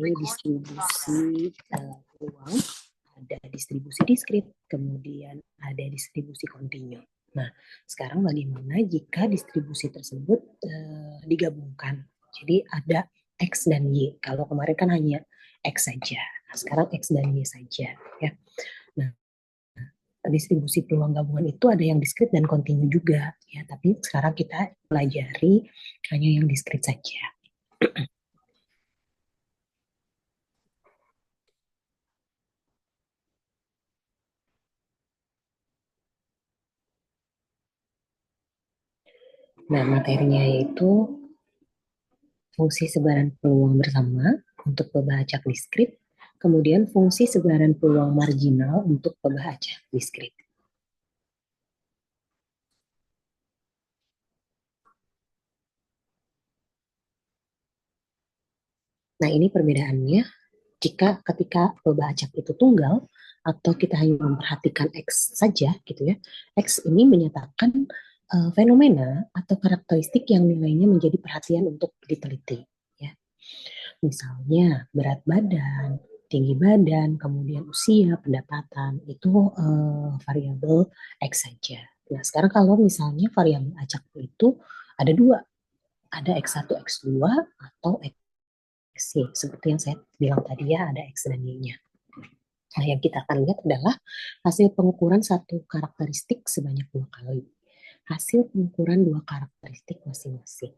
mengenai distribusi peluang, ada distribusi diskrit, kemudian ada distribusi kontinu. Nah, sekarang bagaimana jika distribusi tersebut digabungkan? Jadi ada X dan Y. Kalau kemarin kan hanya X saja. Nah, sekarang X dan Y saja. Ya. Nah, distribusi peluang gabungan itu ada yang diskrit dan kontinu juga. Ya, tapi sekarang kita pelajari hanya yang diskrit saja. Nah, materinya yaitu fungsi sebaran peluang bersama untuk pembacak diskrit, kemudian fungsi sebaran peluang marginal untuk pembacak diskrit. Nah, ini perbedaannya jika ketika pembacak itu tunggal atau kita hanya memperhatikan X saja gitu ya. X ini menyatakan fenomena atau karakteristik yang nilainya menjadi perhatian untuk diteliti ya. Misalnya berat badan, tinggi badan, kemudian usia, pendapatan, itu variabel X saja. Nah, sekarang kalau misalnya variabel acak itu ada dua, ada X1, X2, atau XY. Seperti yang saya bilang tadi ya, ada X dan Y-nya. Nah, yang kita akan lihat adalah hasil pengukuran satu karakteristik sebanyak 2 kali. Hasil pengukuran 2 karakteristik masing-masing.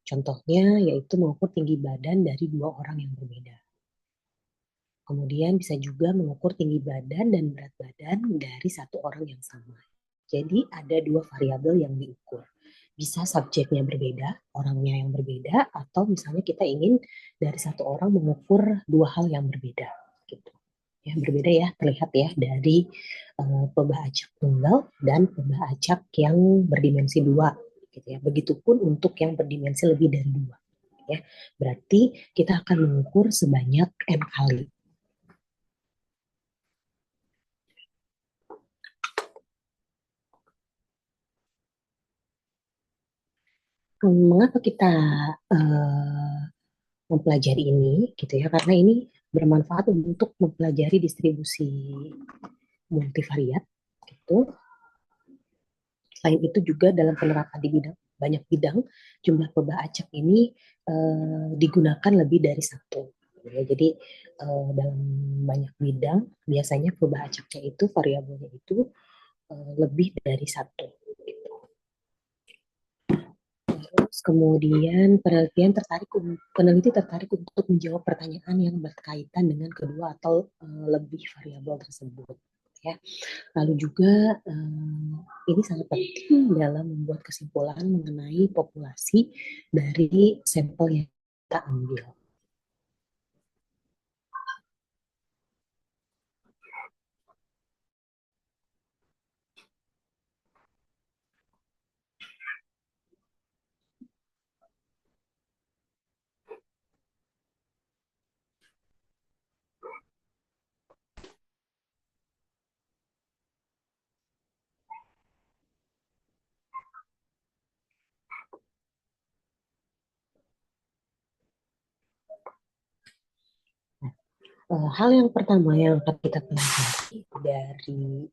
Contohnya yaitu mengukur tinggi badan dari 2 orang yang berbeda. Kemudian bisa juga mengukur tinggi badan dan berat badan dari 1 orang yang sama. Jadi ada 2 variabel yang diukur. Bisa subjeknya berbeda, orangnya yang berbeda, atau misalnya kita ingin dari 1 orang mengukur 2 hal yang berbeda. Gitu. Ya, berbeda ya, terlihat ya dari pembah acak tunggal dan pembah acak yang berdimensi 2. Gitu ya. Begitupun untuk yang berdimensi lebih dari 2. Ya, berarti kita akan mengukur sebanyak n kali. Mengapa kita mempelajari ini gitu ya, karena ini bermanfaat untuk mempelajari distribusi multivariat gitu. Selain itu juga dalam penerapan di banyak bidang, jumlah pembah acak ini digunakan lebih dari satu. Ya, jadi dalam banyak bidang biasanya pembah acaknya itu variabelnya itu lebih dari satu. Terus kemudian peneliti tertarik untuk menjawab pertanyaan yang berkaitan dengan kedua atau lebih variabel tersebut. Ya. Lalu juga ini sangat penting dalam membuat kesimpulan mengenai populasi dari sampel yang kita ambil. Hal yang pertama yang akan kita pelajari dari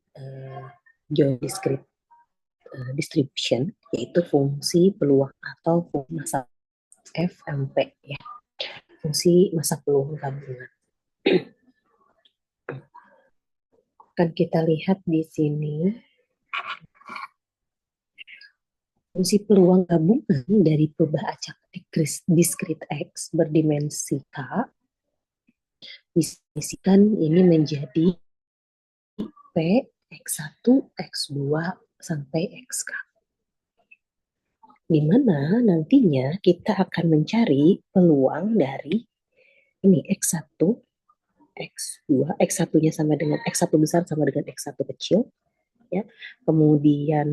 geodescript distribution yaitu fungsi peluang atau fungsi masa FMP ya, fungsi masa peluang gabungan. Akan kita lihat di sini fungsi peluang gabungan dari pembah acak diskrit X berdimensi K didefinisikan ini menjadi P X1, X2 sampai XK. Di mana nantinya kita akan mencari peluang dari ini X1, X2, X1-nya sama dengan X1 besar sama dengan X1 kecil, ya. Kemudian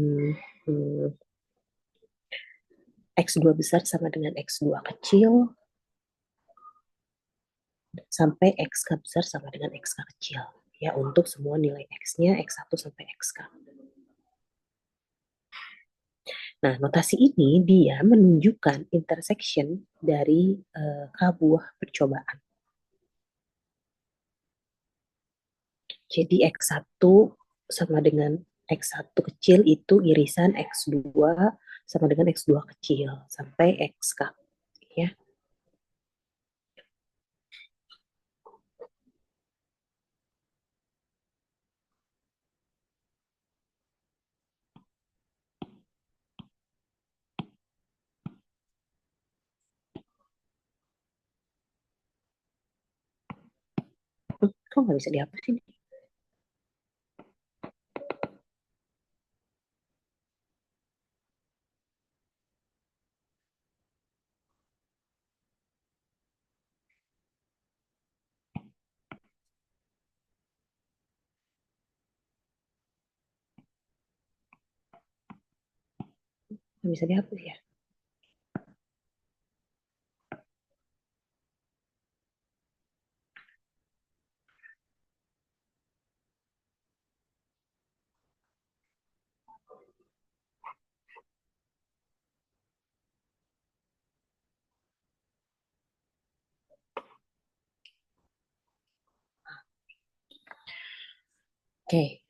X2 besar sama dengan X2 kecil, sampai XK besar sama dengan XK kecil. Ya, untuk semua nilai X-nya X1 sampai XK. Nah, notasi ini dia menunjukkan intersection dari K buah percobaan. Jadi X1 sama dengan X1 kecil itu irisan X2 sama dengan X2 kecil sampai XK ya. Kok nggak bisa dihapus ini? Nggak bisa dihapus ya. Oke,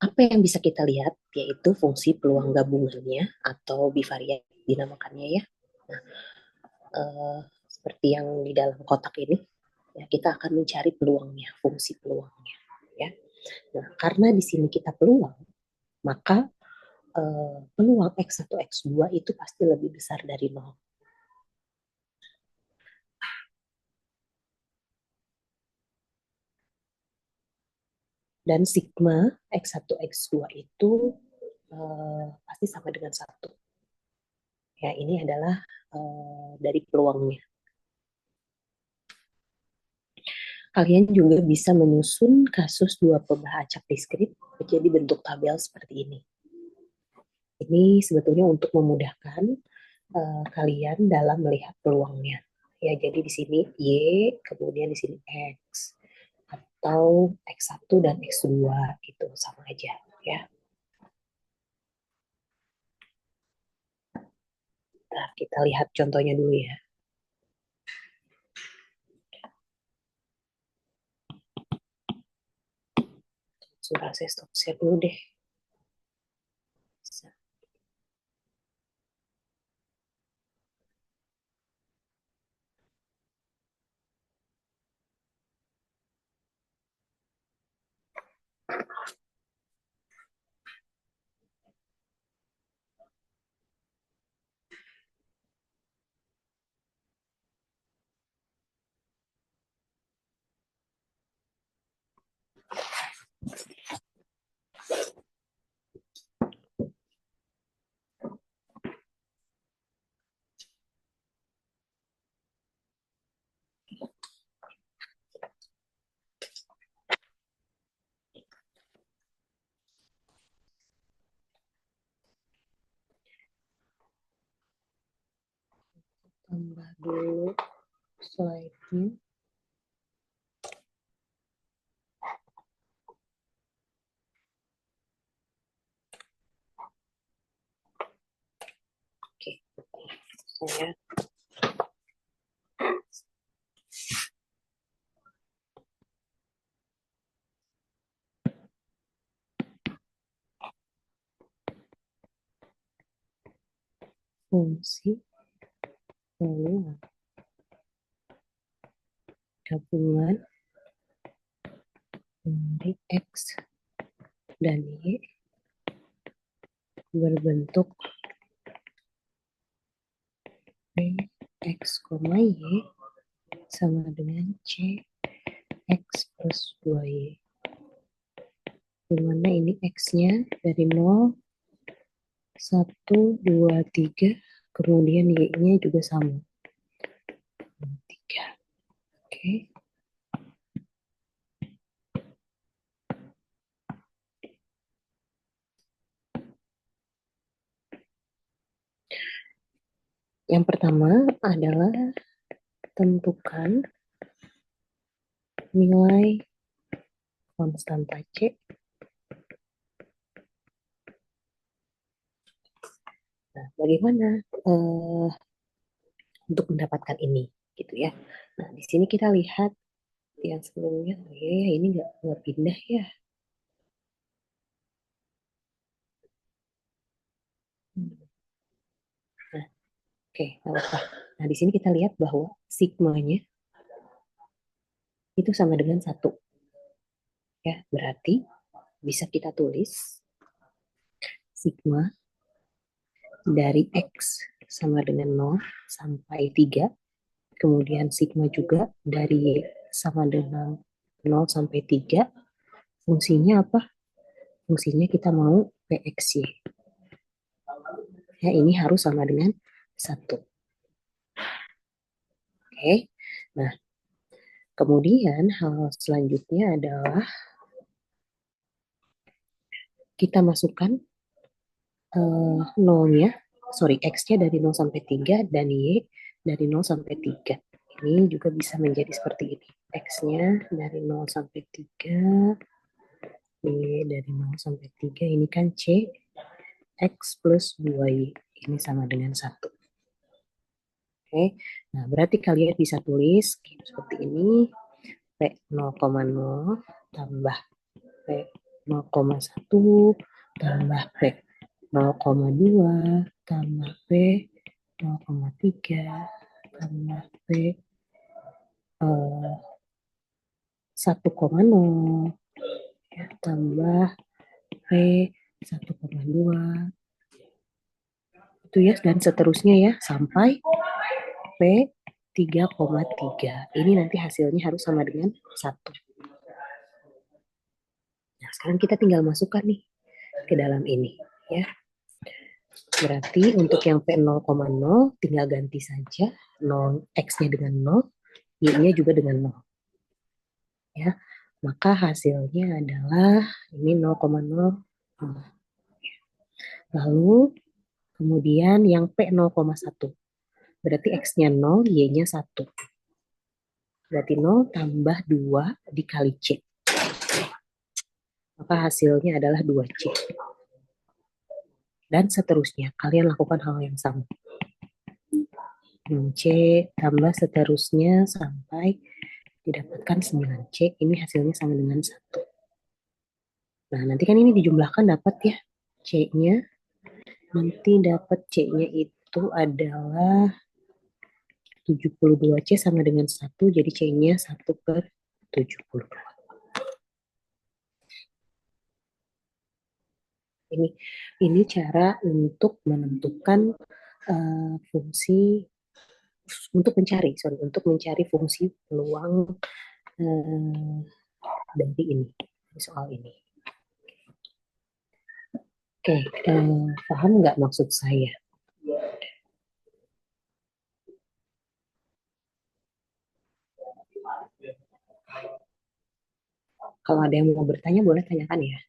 apa yang bisa kita lihat yaitu fungsi peluang gabungannya atau bivariat dinamakannya ya. Nah, seperti yang di dalam kotak ini, ya, kita akan mencari peluangnya, fungsi peluangnya. Ya. Nah, karena di sini kita peluang, maka peluang X1, X2 itu pasti lebih besar dari nol. Dan sigma X1, X2 itu pasti sama dengan satu. Ya, ini adalah dari peluangnya. Kalian juga bisa menyusun kasus dua pebah acak diskrit menjadi bentuk tabel seperti ini. Ini sebetulnya untuk memudahkan kalian dalam melihat peluangnya. Ya, jadi di sini Y, kemudian di sini X, atau X1 dan X2 itu sama aja ya. Nah, kita lihat contohnya dulu ya. Sudah saya stop share dulu deh. Tambah dulu slide-nya. Oke, saya fungsi peluang gabungan dari X dan Y berbentuk X, Y sama dengan C X plus 2Y. Dimana ini X-nya dari 0, 1, 2, 3. Kemudian Y-nya juga sama. 3. Oke. Yang pertama adalah tentukan nilai konstanta C. Nah, bagaimana untuk mendapatkan ini? gitu ya. Nah, di sini kita lihat yang sebelumnya, oh iya ya, ini nggak pindah ya. Nah, oke, nggak apa-apa. Nah, di sini kita lihat bahwa sigmanya itu sama dengan satu, ya. Berarti bisa kita tulis sigma dari X sama dengan 0 sampai 3. Kemudian sigma juga dari sama dengan 0 sampai 3. Fungsinya apa? Fungsinya kita mau PXY. Ya, ini harus sama dengan 1. Oke. Nah, kemudian hal selanjutnya adalah kita masukkan nolnya, sorry, X-nya dari 0 sampai 3 dan Y dari 0 sampai 3. Ini juga bisa menjadi seperti ini. X-nya dari 0 sampai 3, Y dari 0 sampai 3, ini kan C, X plus 2Y. Ini sama dengan 1. Oke, nah berarti kalian bisa tulis seperti ini, P 0,0 tambah P 0,1 tambah P 0,2 tambah P 0,3 tambah P 1,0 ya, tambah P 1,2 itu ya, dan seterusnya ya sampai P 3,3. Ini nanti hasilnya harus sama dengan 1. Nah, sekarang kita tinggal masukkan nih ke dalam ini ya. Berarti untuk yang P 0,0 tinggal ganti saja 0 X-nya dengan 0, Y-nya juga dengan 0 ya. Maka hasilnya adalah ini 0,0. Lalu kemudian yang P 0,1. Berarti X-nya 0, Y-nya 1. Berarti 0 tambah 2 dikali C. Maka hasilnya adalah 2C. Dan seterusnya, kalian lakukan hal yang sama. C tambah seterusnya sampai didapatkan 9C. Ini hasilnya sama dengan 1. Nah, nanti kan ini dijumlahkan dapat ya C-nya. Nanti dapat C-nya itu adalah 72C sama dengan 1. Jadi C-nya 1/72. Ini ini cara untuk menentukan fungsi untuk mencari fungsi peluang uh, dari ini, soal ini. Oke, paham nggak maksud saya? Kalau ada yang mau bertanya, boleh tanyakan ya.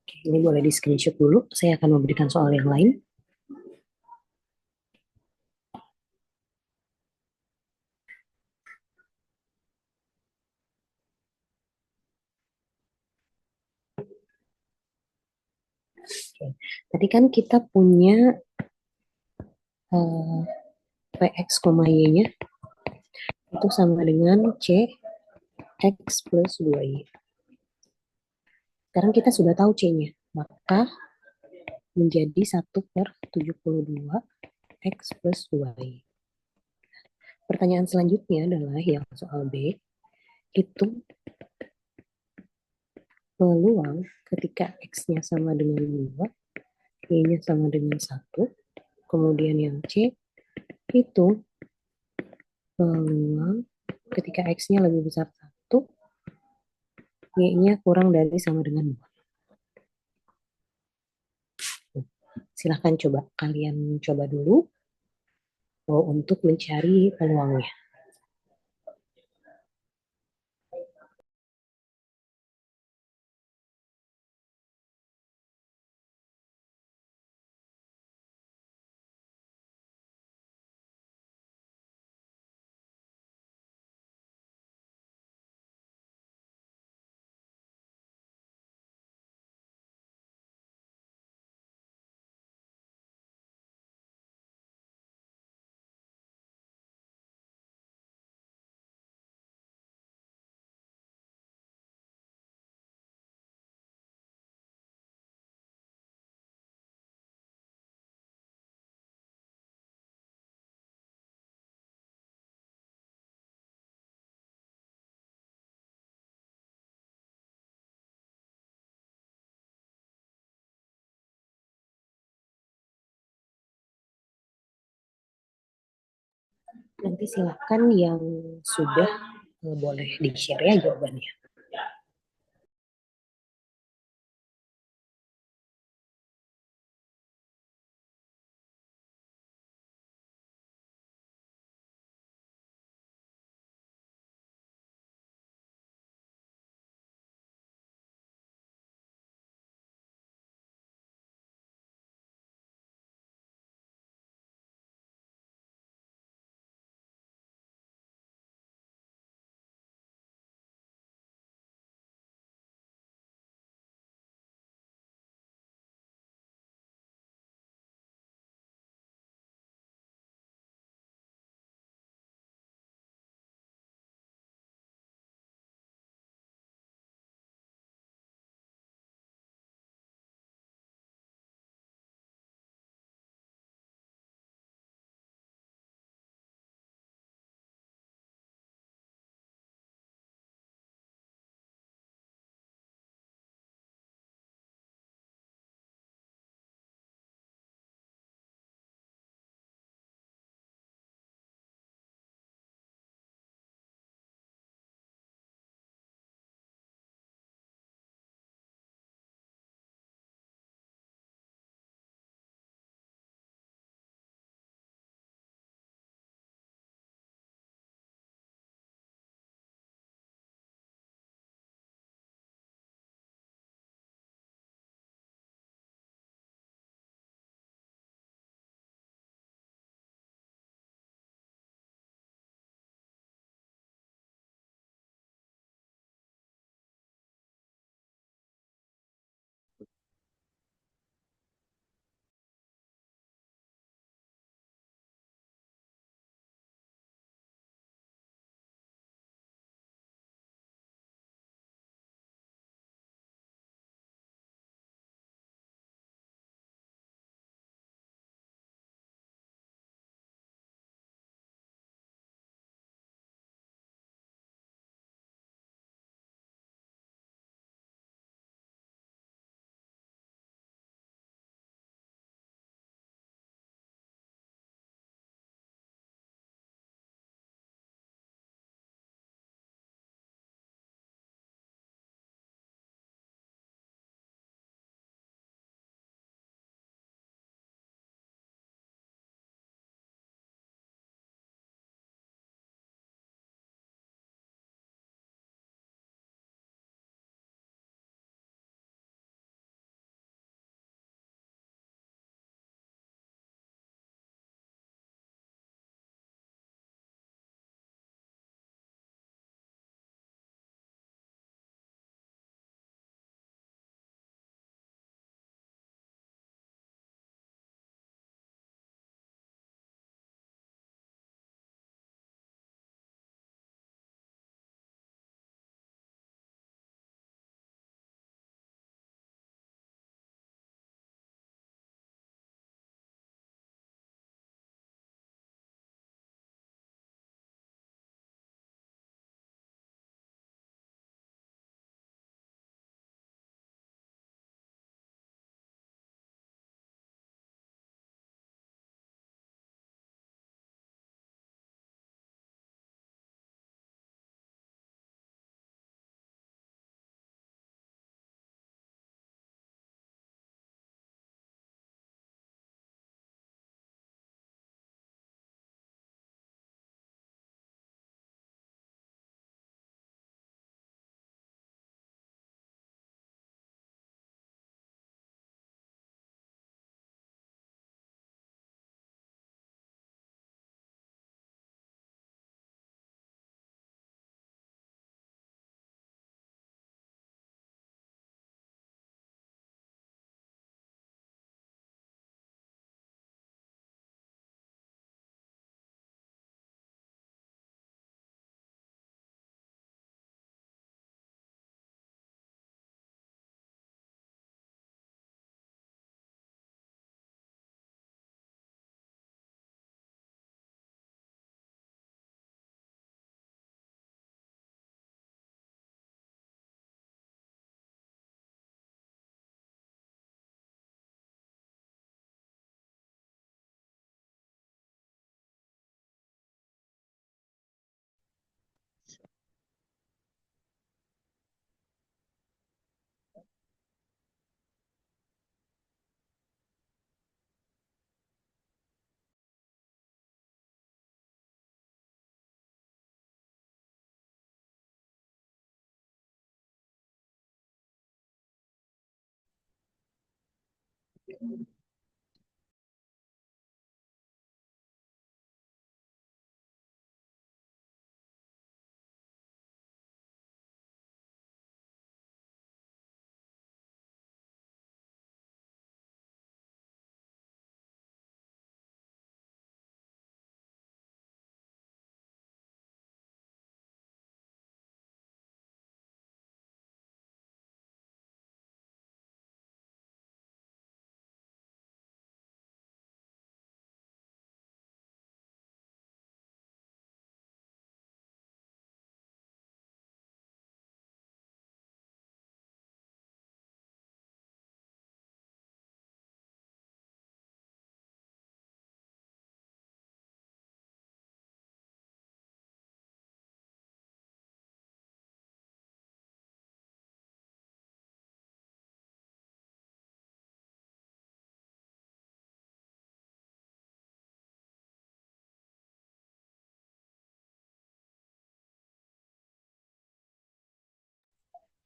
Oke, ini boleh di screenshot dulu. Saya akan memberikan soal yang lain. Oke. Tadi kan kita punya uh, Px, Y-nya itu sama dengan C X plus 2Y. Sekarang kita sudah tahu C-nya. Maka menjadi 1/72 X plus 2Y. Pertanyaan selanjutnya adalah yang soal B. Itu peluang ketika X-nya sama dengan 2, Y-nya sama dengan 1. Kemudian yang C itu peluang ketika X-nya lebih besar 1 Y-nya kurang dari sama dengan 2. Silahkan coba kalian coba dulu untuk mencari peluangnya. Nanti silahkan yang sudah boleh di-share ya jawabannya.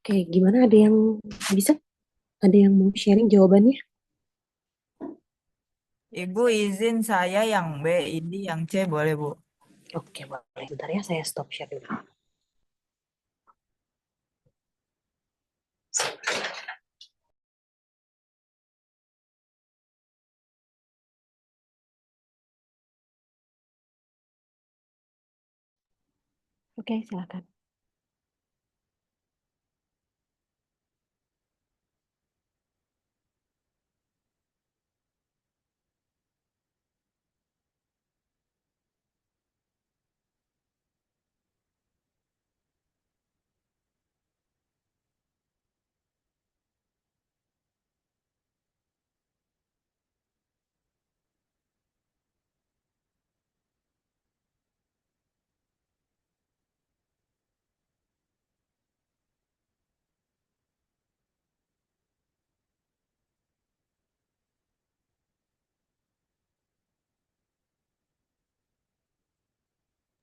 Oke, gimana? Ada yang bisa? Ada yang mau sharing jawabannya? Ibu izin saya yang B, ini yang C boleh Bu? Oke, boleh. Bentar ya, saya stop share dulu. Oke, silakan.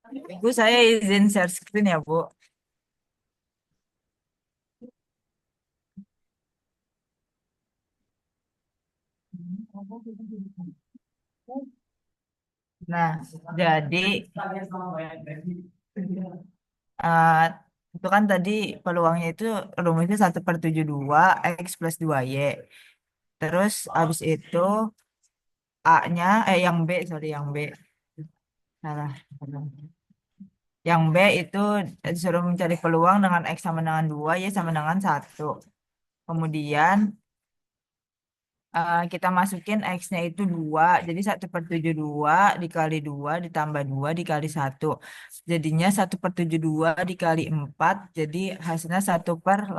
Ibu saya izin share screen ya Bu. Nah, jadi eh, itu kan tadi peluangnya itu rumusnya 1/72 X plus 2Y. Terus habis itu A-nya, yang B, sorry yang B. Salah. Yang B itu disuruh mencari peluang dengan X sama dengan 2, Y sama dengan 1. Kemudian kita masukin X-nya itu 2. Jadi 1/72 dikali 2 ditambah 2 dikali 1. Jadinya 1/72 dikali 4. Jadi hasilnya 1/18.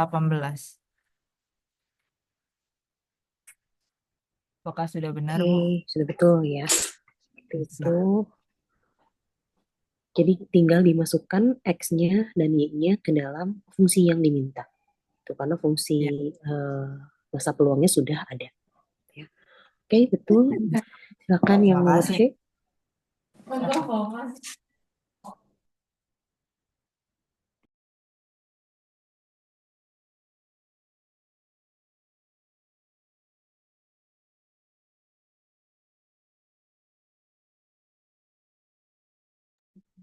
Apakah sudah benar, Oke, Bu? sudah betul ya. Itu jadi tinggal dimasukkan X-nya dan Y-nya ke dalam fungsi yang diminta. Itu karena fungsi Ya. eh, masa peluangnya sudah ada. Ya. Oke, betul. Silakan yang Terima nomor kasih. C.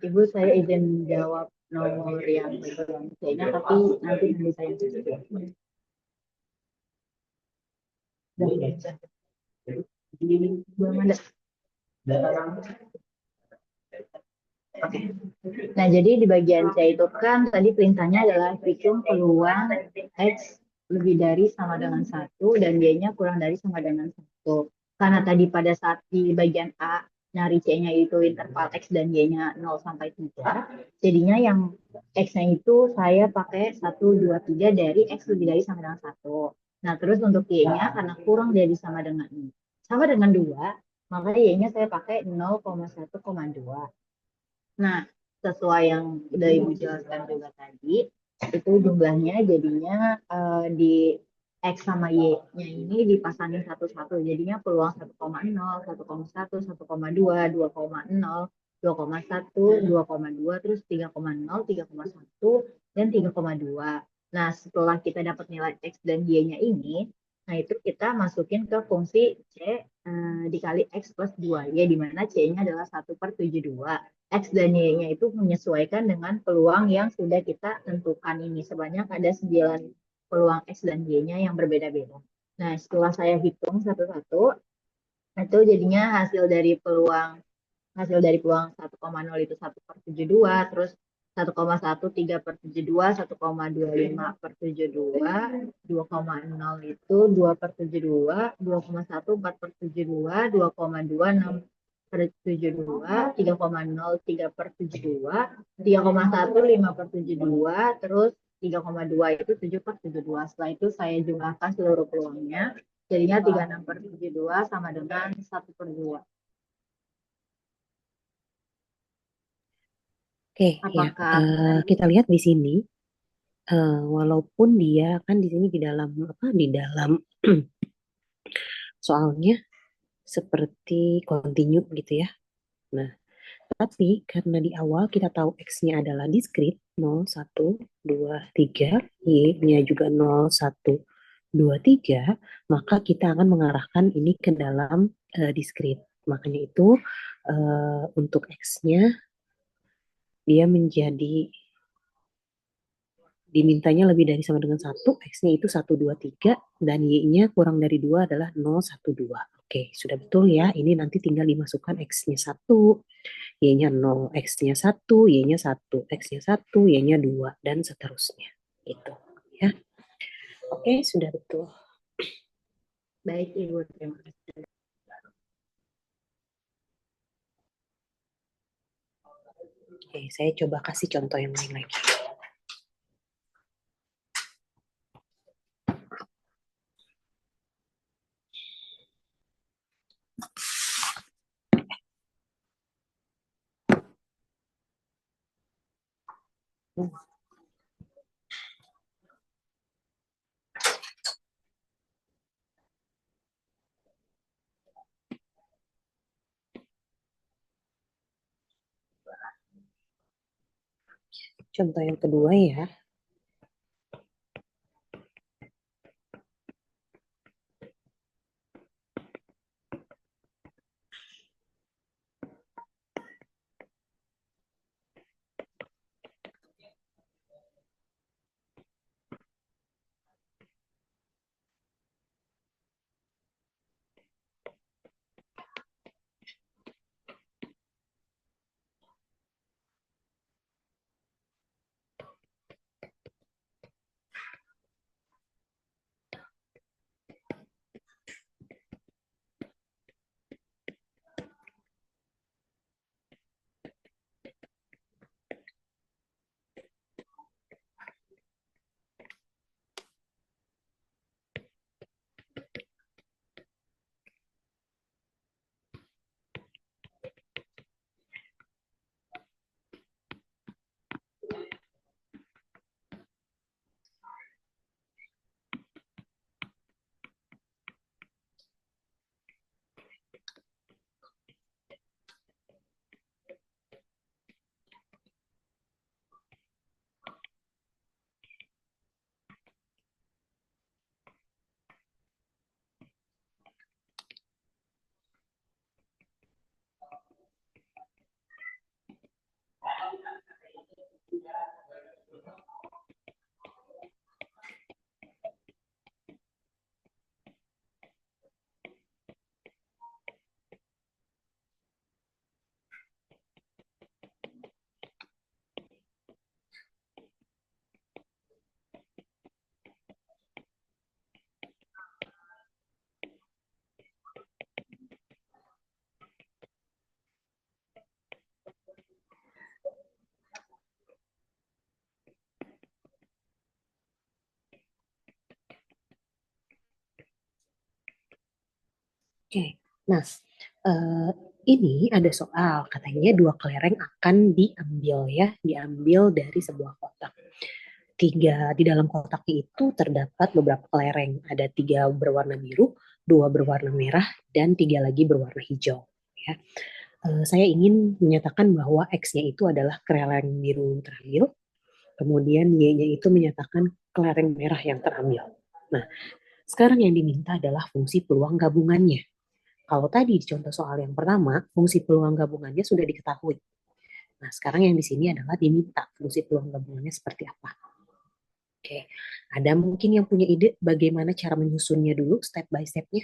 Ibu, saya izin jawab nomor yang bagian C-nya, tapi nanti saya belum ada. Oke. Nah, jadi di bagian C itu kan tadi perintahnya adalah hitung peluang X lebih dari sama dengan satu dan Y-nya kurang dari sama dengan satu. Karena tadi pada saat di bagian A, nyari C-nya itu interval X dan Y-nya 0 sampai 3, jadinya yang X-nya itu saya pakai 1, 2, 3 dari X lebih dari sama dengan satu. Nah, terus untuk Y-nya karena kurang dari sama dengan 2, maka Y-nya saya pakai 0,1,2. Nah, sesuai yang udah Ibu jelaskan juga tadi, itu jumlahnya jadinya di X sama Y-nya ini dipasangin satu-satu. Jadinya peluang 1,0, 1,1, 1,2, 2,0, 2,1, 2,2, terus 3,0, 3,1, dan 3,2. Nah, setelah kita dapat nilai X dan Y-nya ini, Nah, itu kita masukin ke fungsi C dikali X plus 2Y, di mana C-nya adalah 1/72. X dan Y-nya itu menyesuaikan dengan peluang yang sudah kita tentukan ini. Sebanyak ada 9 peluang X dan Y-nya yang berbeda-beda. Nah, setelah saya hitung satu-satu, itu jadinya hasil dari peluang 1,0 itu 1/72, terus 1,1 3/72, 1,25/72, 2,0 itu 2/72, 2,1 4/72, 2,2 6/72, 3,0 3/72, 3,1 5/72, terus 3,2 itu 7/72. Setelah itu saya jumlahkan seluruh peluangnya, jadinya 36/72 sama dengan 1/2. Oke, ya. Apakah Kita lihat di sini, walaupun dia kan di sini di dalam apa? Di dalam soalnya seperti continue gitu ya. Nah, tapi karena di awal kita tahu X-nya adalah diskrit 0, 1, 2, 3, Y-nya juga 0, 1, 2, 3, maka kita akan mengarahkan ini ke dalam diskrit. Makanya itu untuk X-nya dia menjadi dimintanya lebih dari sama dengan 1, X-nya itu 1, 2, 3, dan Y-nya kurang dari 2 adalah 0, 1, 2. Oke, sudah betul ya. Ini nanti tinggal dimasukkan X-nya 1, Y-nya 0, X-nya 1, Y-nya 1, X-nya 1, Y-nya 2, dan seterusnya. Gitu ya. Oke, sudah betul. baik Ibu, terima kasih. Oke, saya coba kasih contoh yang lain lagi. Contoh yang kedua ya. Oke, nah ini ada soal katanya dua kelereng akan diambil ya, diambil dari sebuah kotak. Tiga di dalam kotaknya itu terdapat beberapa kelereng, ada tiga berwarna biru, dua berwarna merah, dan tiga lagi berwarna hijau. Ya, saya ingin menyatakan bahwa X-nya itu adalah kelereng biru terambil, kemudian Y-nya itu menyatakan kelereng merah yang terambil. Nah, Sekarang yang diminta adalah fungsi peluang gabungannya. Kalau tadi di contoh soal yang pertama, fungsi peluang gabungannya sudah diketahui. Nah, sekarang yang di sini adalah diminta fungsi peluang gabungannya seperti apa. Oke, ada mungkin yang punya ide bagaimana cara menyusunnya dulu step by stepnya?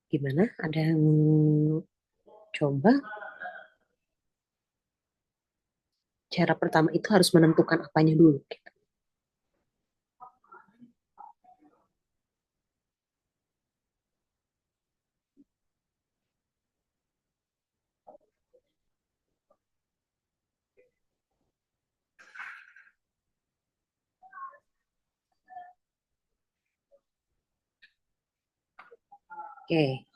Gimana? Ada yang coba? Cara pertama itu harus menentukan apanya dulu. Oke,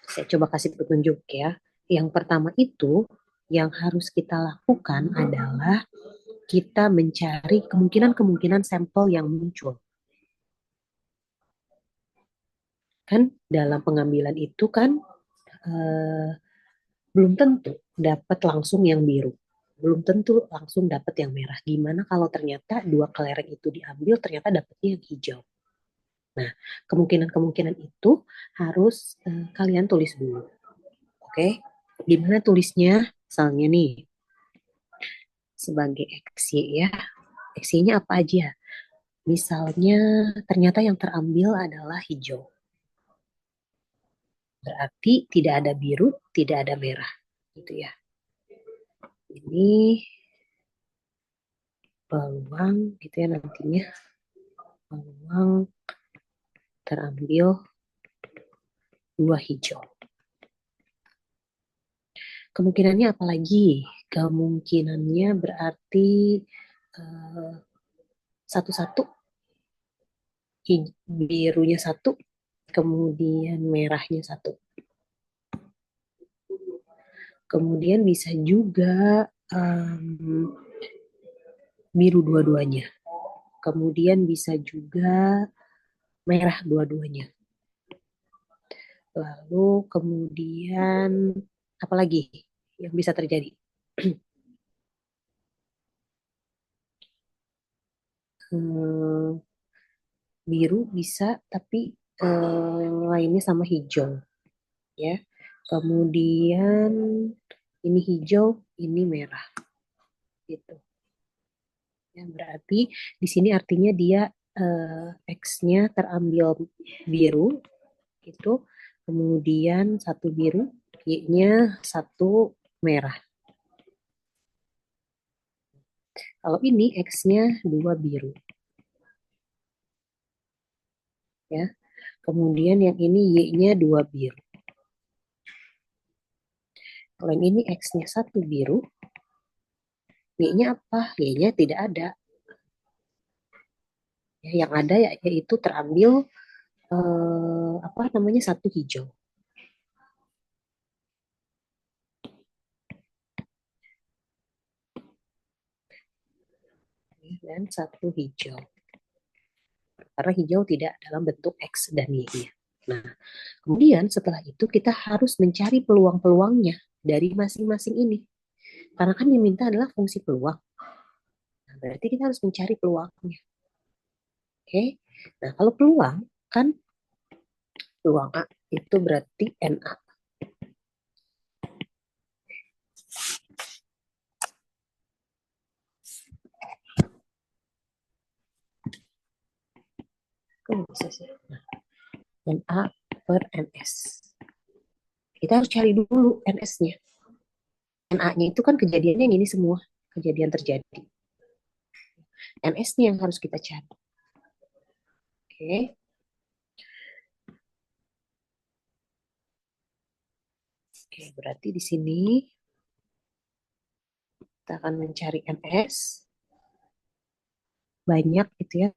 saya coba kasih petunjuk ya. Yang pertama itu yang harus kita lakukan adalah kita mencari kemungkinan-kemungkinan sampel yang muncul. Kan dalam pengambilan itu kan eh, belum tentu dapat langsung yang biru. Belum tentu langsung dapat yang merah. Gimana kalau ternyata dua kelereng itu diambil ternyata dapatnya yang hijau. Nah, kemungkinan-kemungkinan itu harus kalian tulis dulu. Oke, gimana tulisnya? Misalnya nih, sebagai XY ya. XY-nya apa aja? Misalnya ternyata yang terambil adalah hijau. Berarti tidak ada biru, tidak ada merah. Gitu ya. Ini peluang gitu ya nantinya. Peluang terambil dua hijau. Kemungkinannya apa lagi? Kemungkinannya berarti eh, satu-satu, birunya satu, kemudian merahnya satu. Kemudian bisa juga biru dua-duanya. Kemudian bisa juga merah dua-duanya. Lalu kemudian apa lagi yang bisa terjadi? Hmm, biru bisa, tapi yang lainnya sama hijau, ya. Kemudian ini hijau, ini merah, gitu. Ya, berarti di sini artinya dia X-nya terambil biru, itu. Kemudian satu biru, Y-nya satu merah. Kalau ini X-nya dua biru, ya. Kemudian yang ini Y-nya dua biru. Kalau yang ini X-nya satu biru, Y-nya apa? Y-nya tidak ada. Ya, yang ada ya, yaitu terambil apa namanya satu hijau. Dan satu hijau. Karena hijau tidak dalam bentuk X dan Y-nya. Nah, kemudian setelah itu kita harus mencari peluang-peluangnya dari masing-masing ini. Karena kan diminta adalah fungsi peluang. Nah, berarti kita harus mencari peluangnya. Oke. Nah, kalau peluang kan peluang A itu berarti NA. Kok bisa sih? Nah, NA per NS. Kita harus cari dulu NS-nya. NA-nya itu kan kejadiannya yang ini semua. Kejadian terjadi. NS-nya yang harus kita cari. Oke. Oke, berarti di sini kita akan mencari NS. banyak gitu ya.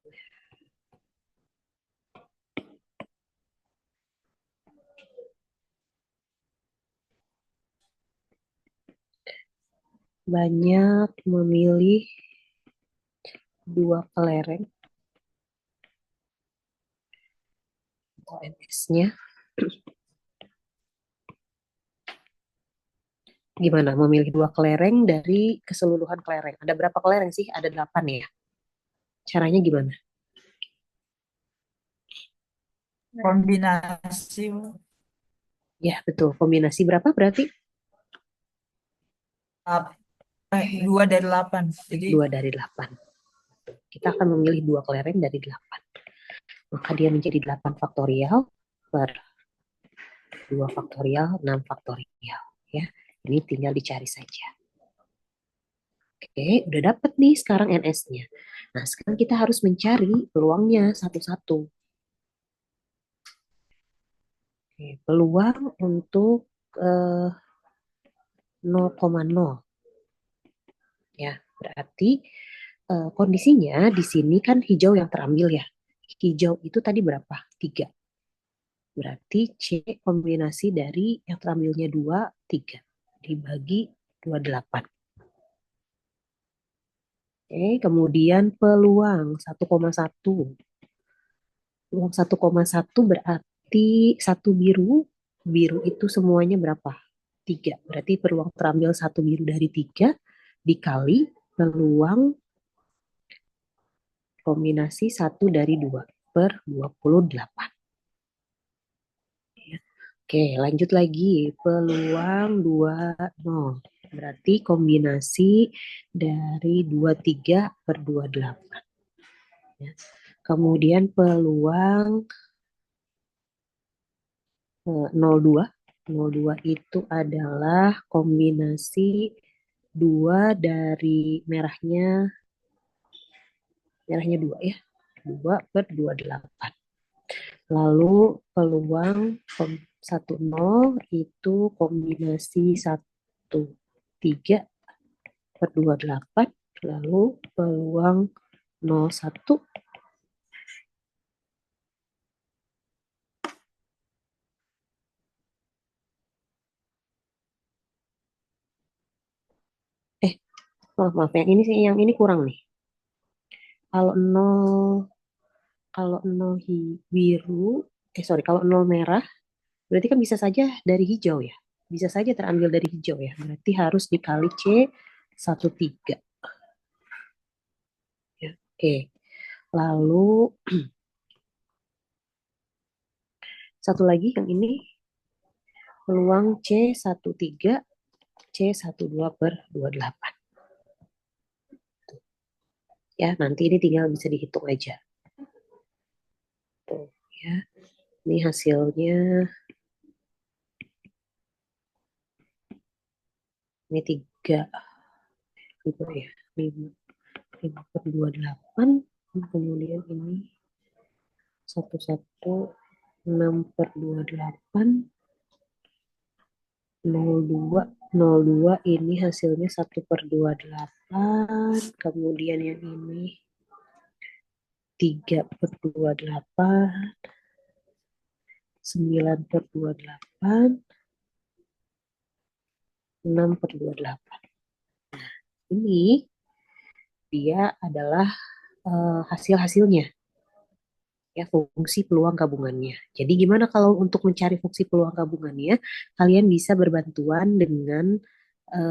Banyak memilih dua kelereng atau NS-nya. Gimana memilih dua kelereng dari keseluruhan kelereng? Ada berapa kelereng sih? Ada 8 ya. Caranya gimana? Kombinasi Ya, betul. Kombinasi berapa berarti? 2 dari 8. Jadi 2 dari 8. Kita akan memilih dua kelereng dari 8. Maka dia menjadi 8 faktorial per 2 faktorial, 6 faktorial. Ya, ini tinggal dicari saja. Oke, udah dapet nih sekarang NS-nya. Nah, sekarang kita harus mencari peluangnya satu-satu. Oke, peluang untuk 0,0. Ya, berarti kondisinya di sini kan hijau yang terambil ya. Hijau itu tadi berapa? 3. Berarti C kombinasi dari yang terambilnya 2, 3. Dibagi 28. Oke, kemudian peluang 1,1. Peluang 1,1 berarti satu biru. Biru itu semuanya berapa? 3. Berarti peluang terambil satu biru dari 3 dikali peluang kombinasi 1 dari 2 per 28. Oke, lanjut lagi. Peluang 20. Berarti kombinasi dari 23 per 28. Ya. Kemudian peluang 02. 02 itu adalah kombinasi 2 dari merahnya 2 ya. 2 per 28. Lalu peluang 10 itu kombinasi 13 per 28. Lalu peluang 01 maaf yang ini kurang nih. Kalau 0 kalau 0 biru kalau 0 merah berarti kan bisa saja dari hijau ya. Bisa saja terambil dari hijau ya. Berarti harus dikali C 13. Ya, oke. Lalu satu lagi yang ini peluang C13 C12 per 28. Ya, nanti ini tinggal bisa dihitung aja. Tuh, ya. Ini hasilnya. Ini 3. Gitu ya. 5 per 28. Kemudian ini 6 per 28. 02 ini hasilnya 1 per 28. Kemudian yang ini 3 per 28. 9 per 28. 6 per 28. Nah, ini dia adalah hasil-hasilnya. Ya, fungsi peluang gabungannya. Jadi gimana kalau untuk mencari fungsi peluang gabungannya, kalian bisa berbantuan dengan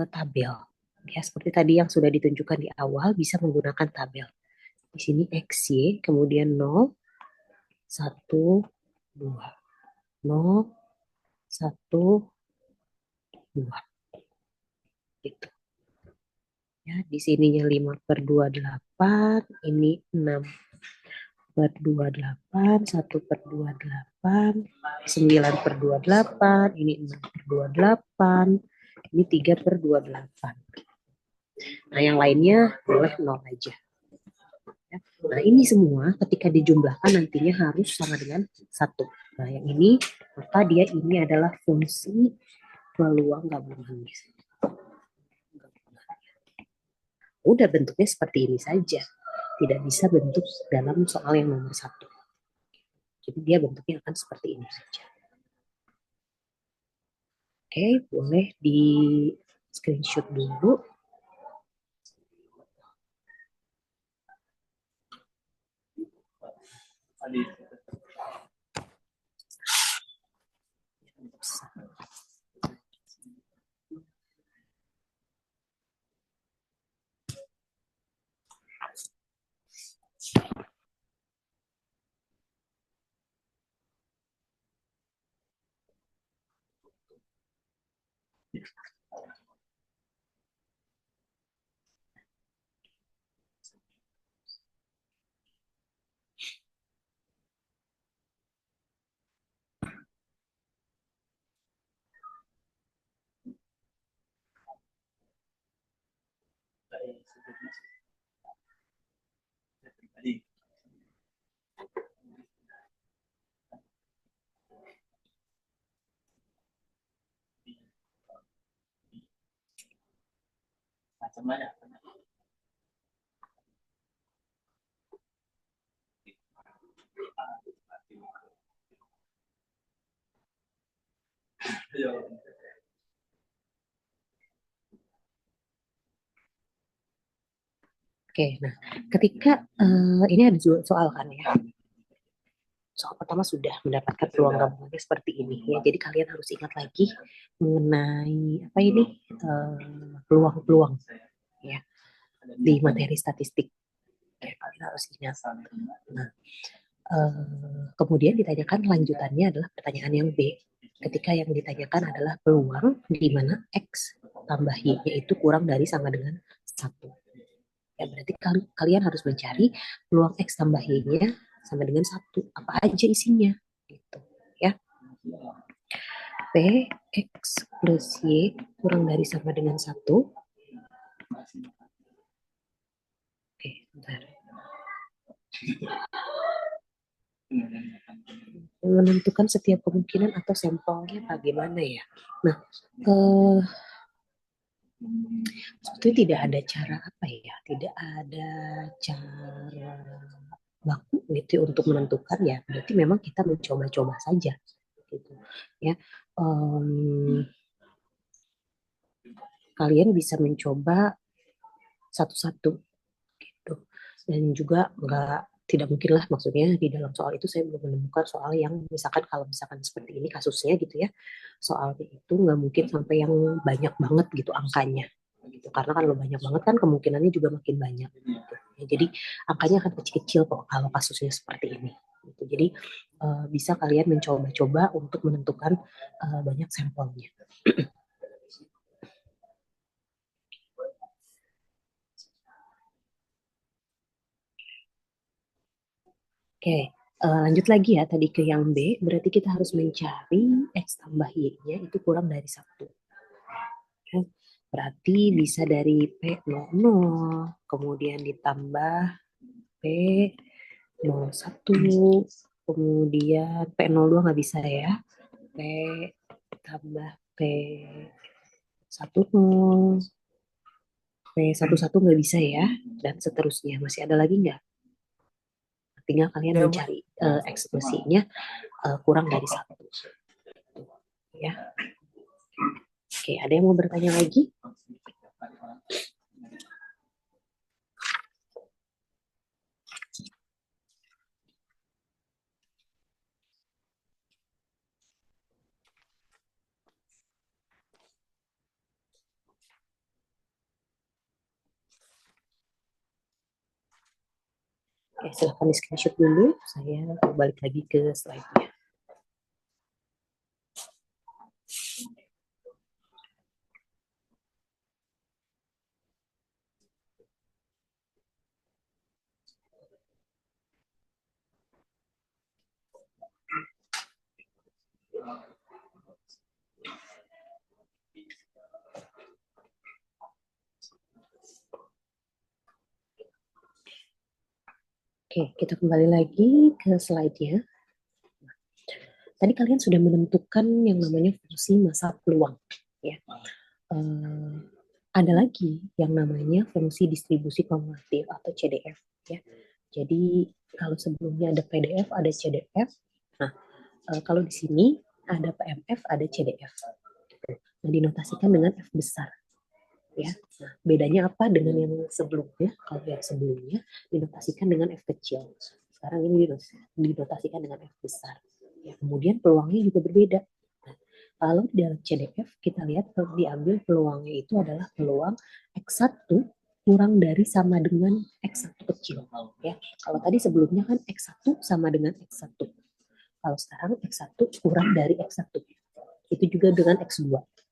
tabel. Ya, seperti tadi yang sudah ditunjukkan di awal, bisa menggunakan tabel. Di sini XY, kemudian 0, 1, 2. 0, 1, 2. Gitu. Ya, di sininya 5 per 28, ini 6 per 28, 1 per 28, 9 per 28, ini 6 per 28, ini 3 per 28. Nah, yang lainnya boleh 0 aja. Ya. Nah, ini semua ketika dijumlahkan nantinya harus sama dengan 1. Nah, yang ini, maka dia ini adalah fungsi peluang gabungan. Udah bentuknya seperti ini saja. tidak bisa bentuk dalam soal yang nomor 1. Jadi dia bentuknya akan seperti ini saja. Oke, boleh di screenshot dulu. Oke, nah ketika ini ada dua soal kan ya. Soal pertama sudah mendapatkan peluang gabungannya seperti ini ya. Jadi kalian harus ingat lagi mengenai apa ini peluang-peluang ya di materi statistik. Ya, kalian harus ingat. Nah, kemudian ditanyakan lanjutannya adalah pertanyaan yang B. Ketika yang ditanyakan adalah peluang di mana X tambah Y-nya itu kurang dari sama dengan 1. Ya, berarti kalian harus mencari peluang X tambah Y-nya sama dengan 1. Apa aja isinya? Gitu, ya. P, X plus Y kurang dari sama dengan 1. Oke, bentar. Menentukan setiap kemungkinan atau sampelnya bagaimana ya? Nah, sebetulnya tidak ada cara apa ya? Tidak ada cara baku gitu untuk menentukan ya. Berarti memang kita mencoba-coba saja, gitu ya. Kalian bisa mencoba satu-satu gitu. Dan juga tidak mungkin lah, maksudnya di dalam soal itu saya belum menemukan soal yang misalkan kalau misalkan seperti ini kasusnya gitu ya, soalnya itu nggak mungkin sampai yang banyak banget gitu angkanya gitu, karena kalau banyak banget kan kemungkinannya juga makin banyak gitu. Ya, jadi angkanya akan kecil-kecil kok kalau kasusnya seperti ini gitu. Jadi bisa kalian mencoba-coba untuk menentukan banyak sampelnya. Oke, lanjut lagi ya tadi ke yang B, berarti kita harus mencari X tambah Y-nya itu kurang dari 1. Oke, berarti bisa dari P00, kemudian ditambah P01, kemudian P02 nggak bisa ya, P tambah P10, P11 nggak bisa ya, dan seterusnya. Masih ada lagi nggak? Tinggal kalian Ya, Bu. mencari ekspresinya kurang dari 1. Ya. Oke, ada yang mau bertanya lagi? Oke, silahkan di screenshot dulu. Saya balik lagi ke slide-nya. Oke, kita kembali lagi ke slide-nya. Tadi kalian sudah menentukan yang namanya fungsi masa peluang. Ya. ada lagi yang namanya fungsi distribusi kumulatif atau CDF ya. Jadi kalau sebelumnya ada PDF, ada CDF. Nah, kalau di sini ada PMF, ada CDF. Nah, dinotasikan dengan F besar ya. Nah, bedanya apa dengan yang sebelumnya? Kalau yang sebelumnya dinotasikan dengan F kecil. Sekarang ini dinotasikan dengan F besar. Ya, kemudian peluangnya juga berbeda. Nah, kalau di dalam CDF kita lihat kalau diambil peluangnya itu adalah peluang X1 kurang dari sama dengan X1 kecil. Ya, kalau tadi sebelumnya kan X1 sama dengan X1. Kalau sekarang X1 kurang dari X1. Itu juga dengan X2.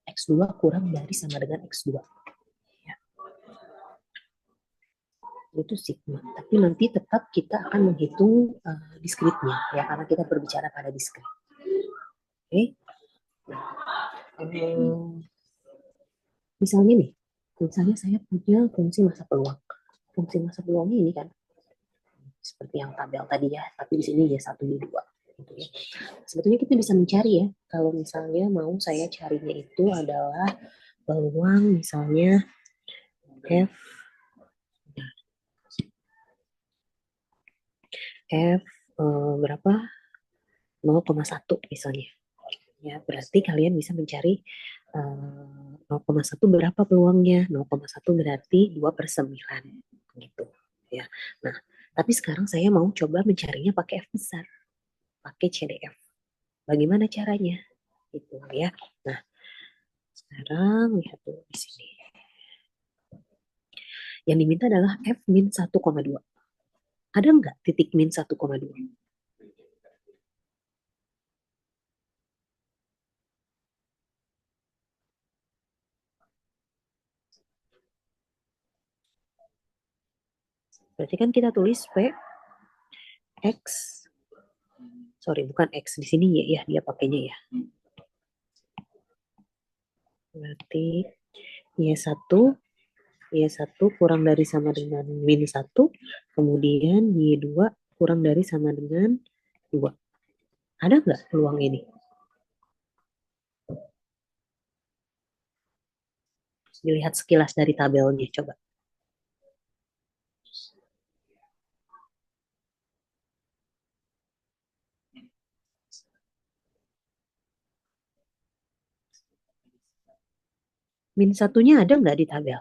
X2 kurang dari sama dengan X2. Ya. Itu sigma. Tapi nanti tetap kita akan menghitung diskritnya ya, karena kita berbicara pada diskrit. Oke. Misalnya nih, misalnya saya punya fungsi masa peluang. Fungsi masa peluangnya ini kan seperti yang tabel tadi ya, tapi di sini ya 1, Y2. Gitu ya. Sebetulnya kita bisa mencari ya, kalau misalnya mau saya carinya itu adalah peluang misalnya F berapa 0,1 misalnya ya, berarti kalian bisa mencari 0,1 berapa peluangnya. 0,1 berarti 2/9 gitu ya. Nah, tapi sekarang saya mau coba mencarinya pakai F besar, pakai CDF. Bagaimana caranya gitu ya. Nah, sekarang lihat tuh di sini yang diminta adalah F min 1,2. Ada nggak titik min 1,2? Berarti kan kita tulis P X, sorry bukan X di sini ya, dia pakainya ya. Berarti Y1 kurang dari sama dengan min 1, kemudian Y2 kurang dari sama dengan 2. Ada nggak peluang ini? Dilihat sekilas dari tabelnya, coba. Min satunya ada nggak di tabel?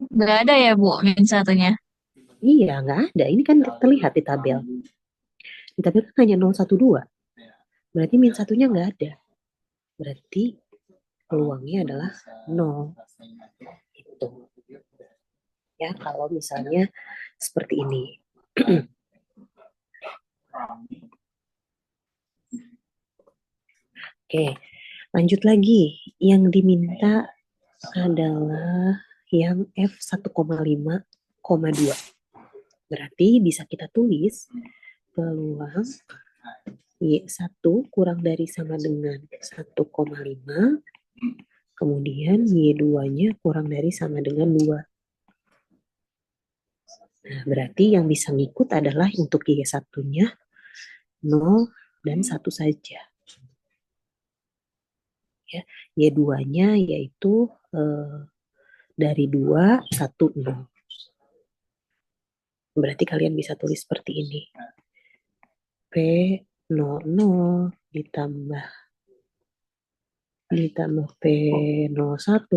Nggak ada ya Bu min satunya. Iya, nggak ada. Ini kan terlihat di tabel. Di tabel kan hanya 012. Berarti min satunya nggak ada. Berarti peluangnya adalah 0. Itu. Ya, kalau misalnya seperti ini. Oke, lanjut lagi. Yang diminta adalah yang F 1,5,2. Berarti bisa kita tulis peluang Y1 kurang dari sama dengan 1,5, kemudian Y2-nya kurang dari sama dengan 2. Nah, berarti yang bisa ngikut adalah untuk Y1-nya 0 dan 1 saja. Ya, Y2-nya yaitu dari 2, 1, 0. Berarti kalian bisa tulis seperti ini. P00 ditambah P01.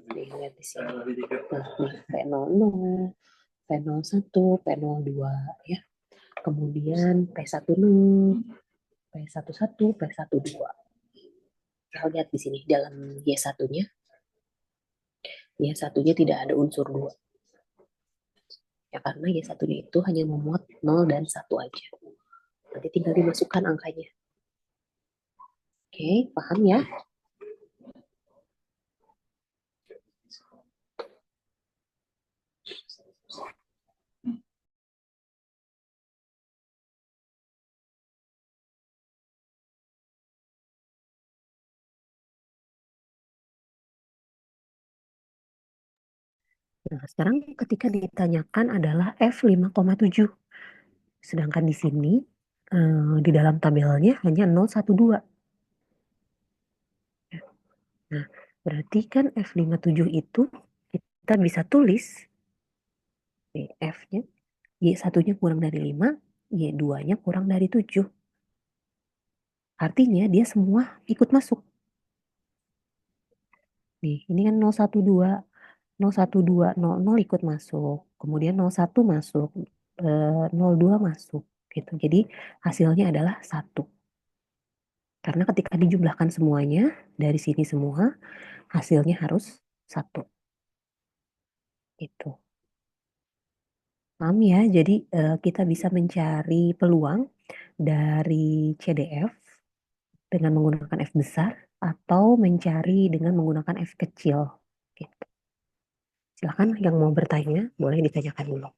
Lihat di sini. P00, P01, P02 ya. Kemudian P10, P11, P12. Kita lihat di sini dalam Y1-nya. Y1-nya tidak ada unsur 2. Ya karena Y1-nya itu hanya memuat 0 dan 1 aja. Nanti tinggal dimasukkan angkanya. Oke, paham ya? Nah, sekarang ketika ditanyakan adalah F5,7. Sedangkan di sini di dalam tabelnya hanya 012. Nah, berarti kan F57 itu kita bisa tulis F-nya, Y1-nya kurang dari 5, Y2-nya kurang dari 7. Artinya dia semua ikut masuk. Nih, ini kan 012, 012, 00 ikut masuk. Kemudian 01 masuk, 02 masuk gitu. Jadi hasilnya adalah 1. Karena ketika dijumlahkan semuanya dari sini semua, hasilnya harus 1. Itu. Paham ya? Jadi kita bisa mencari peluang dari CDF dengan menggunakan F besar atau mencari dengan menggunakan F kecil. Gitu. Silakan yang mau bertanya, boleh ditanyakan dulu.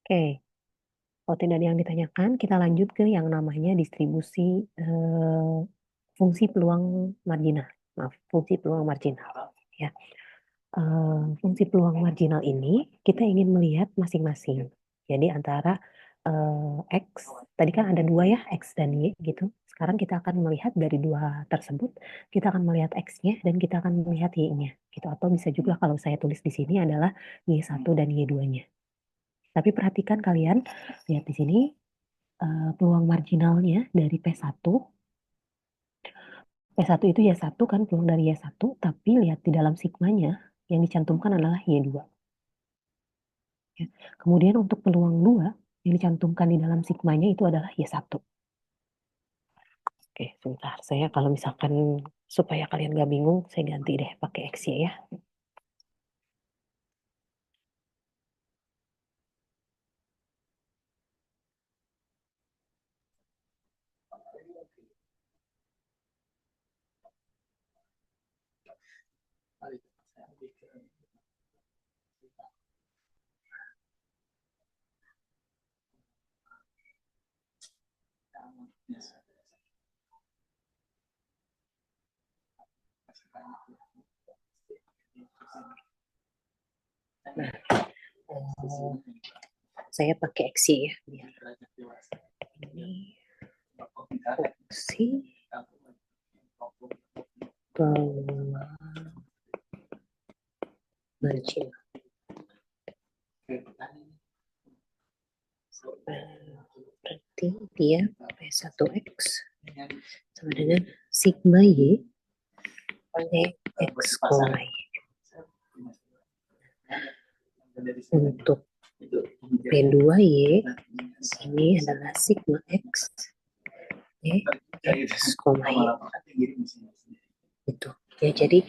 Oke, kalau tidak ada yang ditanyakan, kita lanjut ke yang namanya distribusi fungsi peluang marginal. Maaf, fungsi peluang marginal. Ya, fungsi peluang marginal ini kita ingin melihat masing-masing. Jadi antara X, tadi kan ada dua ya, X dan Y gitu. Sekarang kita akan melihat dari dua tersebut, kita akan melihat X-nya dan kita akan melihat Y-nya. Gitu. Atau bisa juga kalau saya tulis di sini adalah Y1 dan Y2-nya. Tapi perhatikan kalian, lihat di sini peluang marginalnya dari P1. P1 itu Y1 kan peluang dari Y1, tapi lihat di dalam sigmanya yang dicantumkan adalah Y2. Ya. Kemudian untuk peluang 2 yang dicantumkan di dalam sigmanya itu adalah Y1. Oke, sebentar. Saya kalau misalkan supaya kalian gak bingung, saya ganti deh pakai X ya. Nah, saya pakai X ya. Biar ini fungsi peluang marginal. Berarti dia P1X sama dengan sigma Y X, Y. Untuk P2Y ini adalah sigma X Y X, Y. Itu. Ya, jadi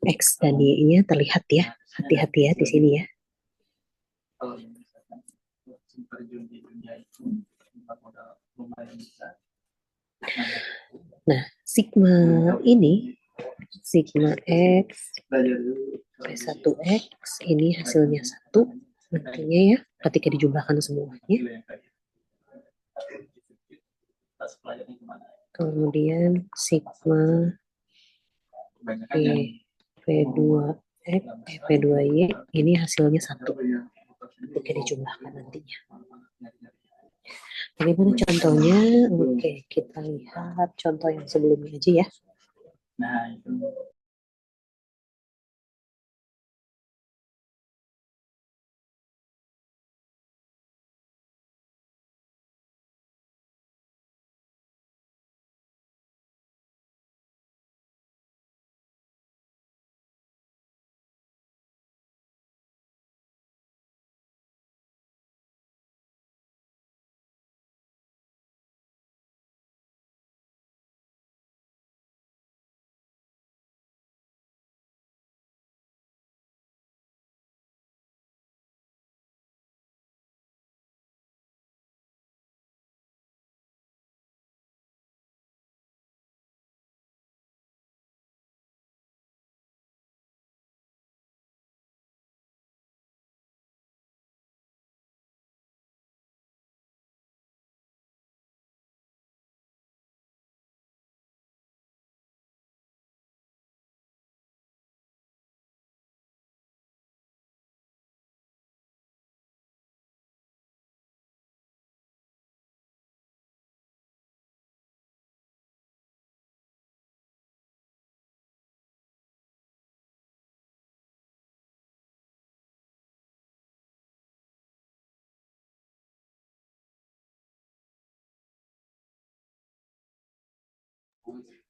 X dan Y-nya terlihat ya. Hati-hati ya di sini ya. Nah, sigma ini, sigma X, P1X, ini hasilnya 1, nantinya ya, ketika dijumlahkan semuanya. Kemudian sigma P2X, P2Y, ini hasilnya 1, ketika dijumlahkan nantinya. Bagaimana contohnya? Oke, kita lihat contoh yang sebelumnya aja ya.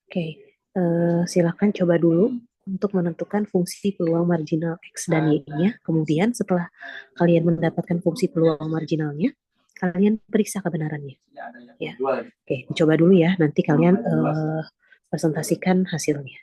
Oke, silakan coba dulu untuk menentukan fungsi peluang marginal X dan Y-nya. Kemudian setelah kalian mendapatkan fungsi peluang marginalnya, kalian periksa kebenarannya. Ya, oke, coba dulu ya. Nanti kalian presentasikan hasilnya.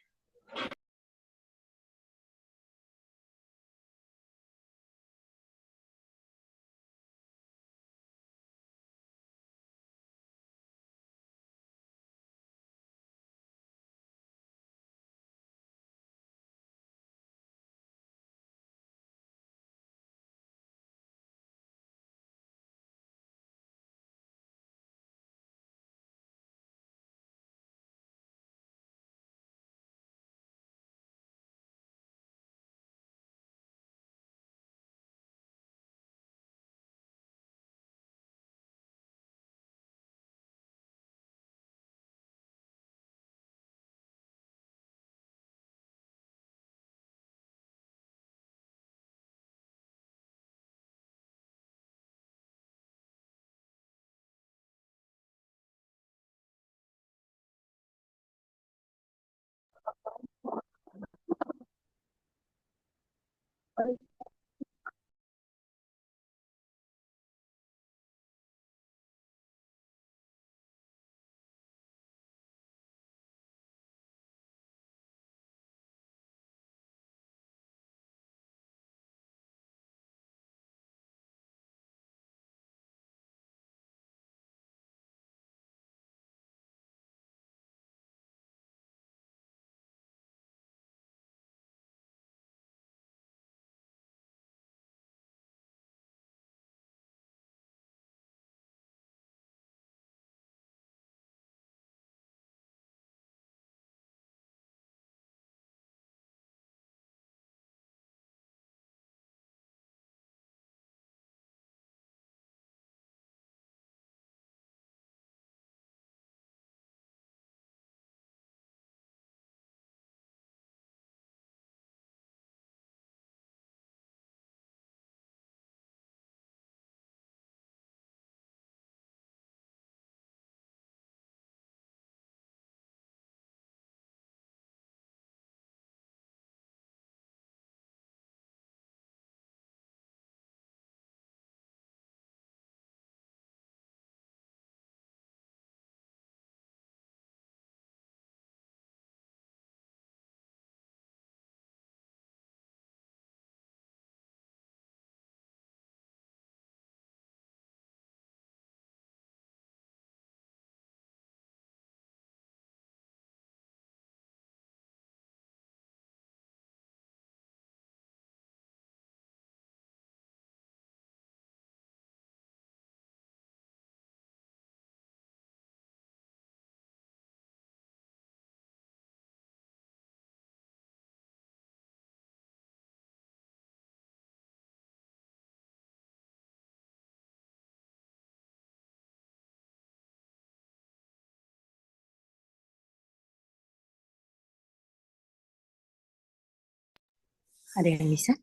Ada yang bisa?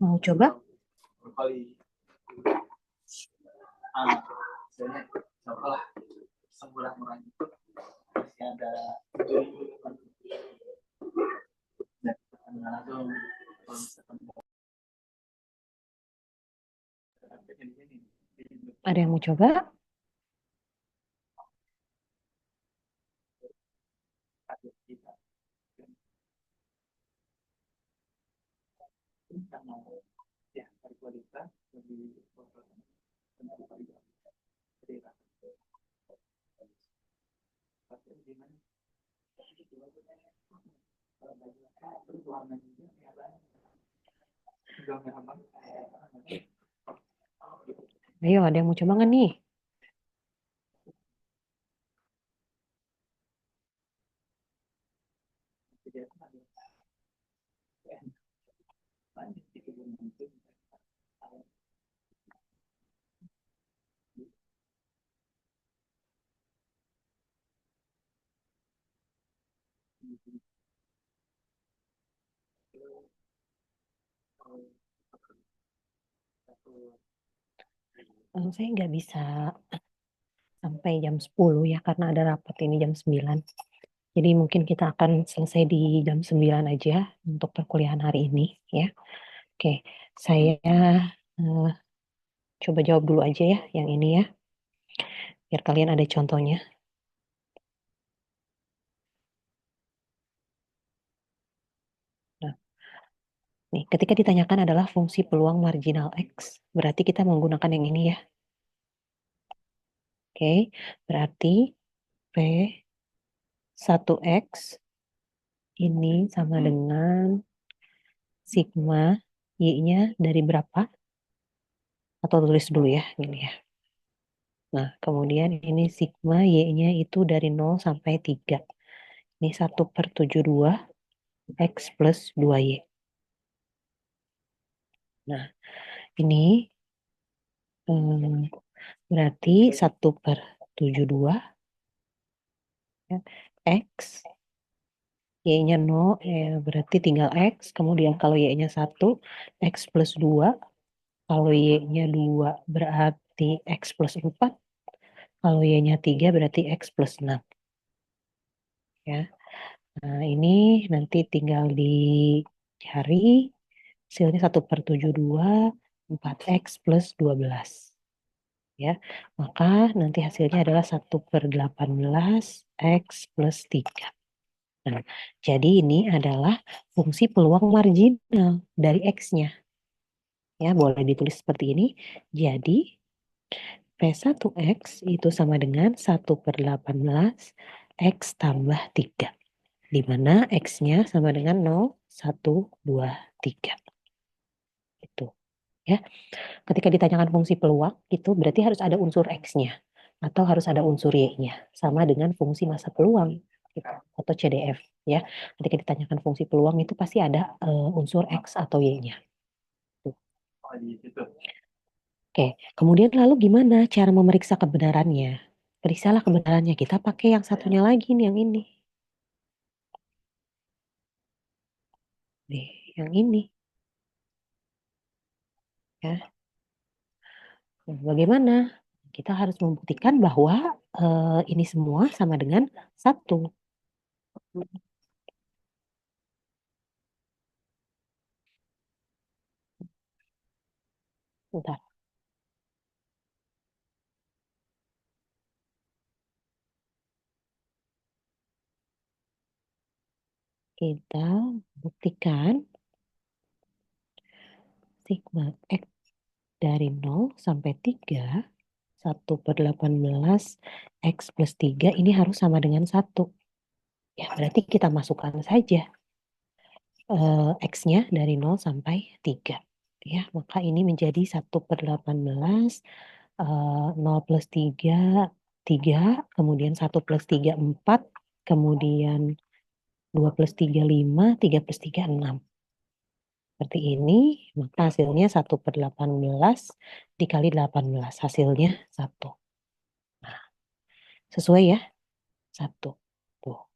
Mau coba? Ada yang mau coba? Ayo, ada yang mau coba nggak nih? Saya nggak bisa sampai jam 10 ya, karena ada rapat ini jam 9. Jadi mungkin kita akan selesai di jam 9 aja untuk perkuliahan hari ini ya. Oke, saya eh, coba jawab dulu aja ya yang ini ya, biar kalian ada contohnya. Nah, nih, ketika ditanyakan adalah fungsi peluang marginal X, berarti kita menggunakan yang ini ya. Oke, berarti P1X ini sama dengan sigma Y-nya dari berapa? Atau tulis dulu ya, gini ya. Nah, kemudian ini sigma Y-nya itu dari 0 sampai 3. Ini 1/72 X plus 2Y. Nah, ini berarti 1/72 ya, X. Y-nya 0, berarti tinggal X. Kemudian kalau Y-nya 1, X plus 2. Kalau Y-nya 2 berarti X plus 4. Kalau Y-nya 3 berarti X plus 6. Ya. Nah, ini nanti tinggal dicari. Hasilnya 1/72, 4X plus 12. Ya. Maka nanti hasilnya adalah 1/18 X plus 3. Nah, jadi ini adalah fungsi peluang marginal dari X-nya. Ya, boleh ditulis seperti ini. Jadi, P1X itu sama dengan 1/18 X tambah 3. Di mana X-nya sama dengan 0, 1, 2, 3. Itu. Ya. Ketika ditanyakan fungsi peluang, itu berarti harus ada unsur X-nya. Atau harus ada unsur Y-nya. Sama dengan fungsi masa peluang. Gitu. Atau CDF. Ya. Ketika ditanyakan fungsi peluang itu pasti ada unsur X atau Y-nya. Oke, kemudian lalu gimana cara memeriksa kebenarannya? Periksalah kebenarannya. Kita pakai yang satunya lagi nih, yang ini. Nih, yang ini. Ya, bagaimana? Kita harus membuktikan bahwa ini semua sama dengan 1. Bentar, kita buktikan sigma X dari 0 sampai 3, 1/18 X plus 3 ini harus sama dengan 1. Ya, berarti kita masukkan saja X-nya dari 0 sampai 3. Ya, maka ini menjadi 1/18, 0 plus 3, 3, kemudian 1 plus 3, 4, kemudian 2 plus 3, 5, 3 plus 3, 6. Seperti ini, maka hasilnya 1/18 dikali 18. Hasilnya 1. Nah, sesuai ya? 1. Tuh.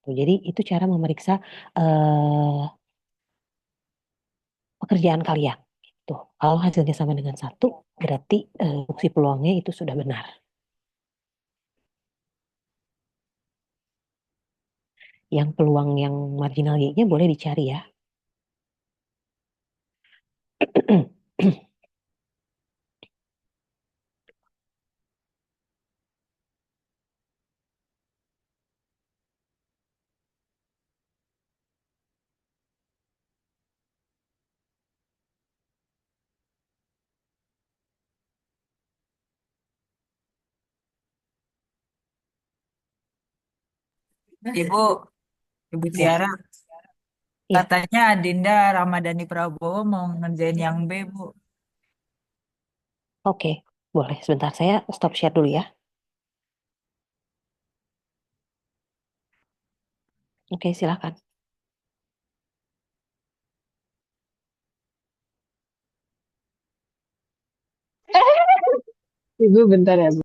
Tuh. Jadi itu cara memeriksa eh, pekerjaan kalian. Tuh. Kalau hasilnya sama dengan 1, berarti fungsi peluangnya itu sudah benar. Yang peluang yang marginal Y-nya boleh dicari ya. Ibu, Ibu Ya, Tiara, ya. katanya Adinda Ramadhani Prabowo mau ngerjain yang B, Bu. Oke, boleh. Sebentar, saya stop share dulu ya. Oke, silakan. Ibu bentar ya, Bu.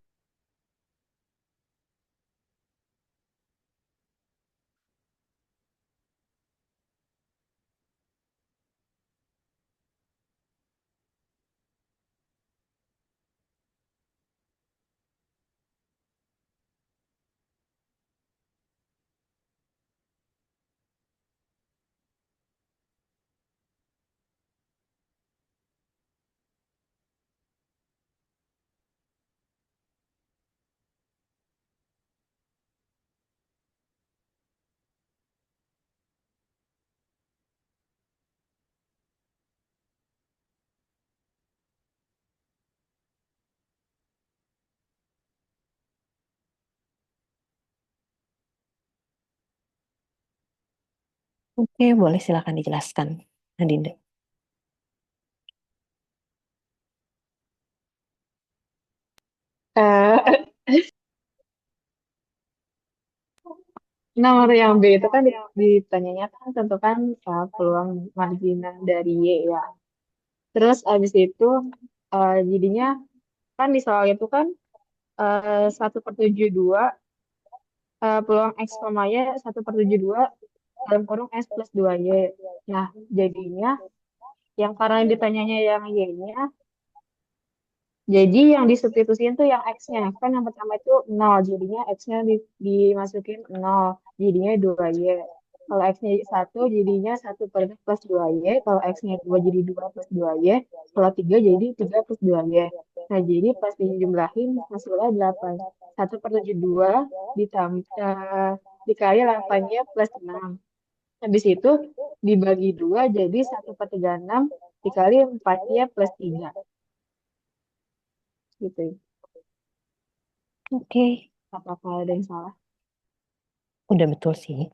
Oke, boleh silakan dijelaskan, Adinda. Eh, nomor yang B itu kan ditanyanya kan tentukan peluang marginal dari Y ya. Terus abis itu jadinya kan di soal itu kan 1/72 peluang X koma Y 1/72 dalam kurung S plus 2Y. Nah, jadinya yang karena ditanyanya yang Y-nya, jadi yang disubstitusiin tuh yang X-nya. Kan yang pertama itu nol, jadinya X-nya dimasukin nol, jadinya 2Y. Kalau X-nya 1, jadinya 1 plus 2Y. Kalau X-nya 2 jadi 2 plus 2Y. Kalau 3 jadi 3 plus 2Y. Nah, jadi pas dijumlahin hasilnya 8. 1/72 dikali 8Y plus 6. Habis itu dibagi 2 jadi 1/36 dikali 4Y plus 3. Gitu. Oke, Apakah ada yang salah? udah betul sih.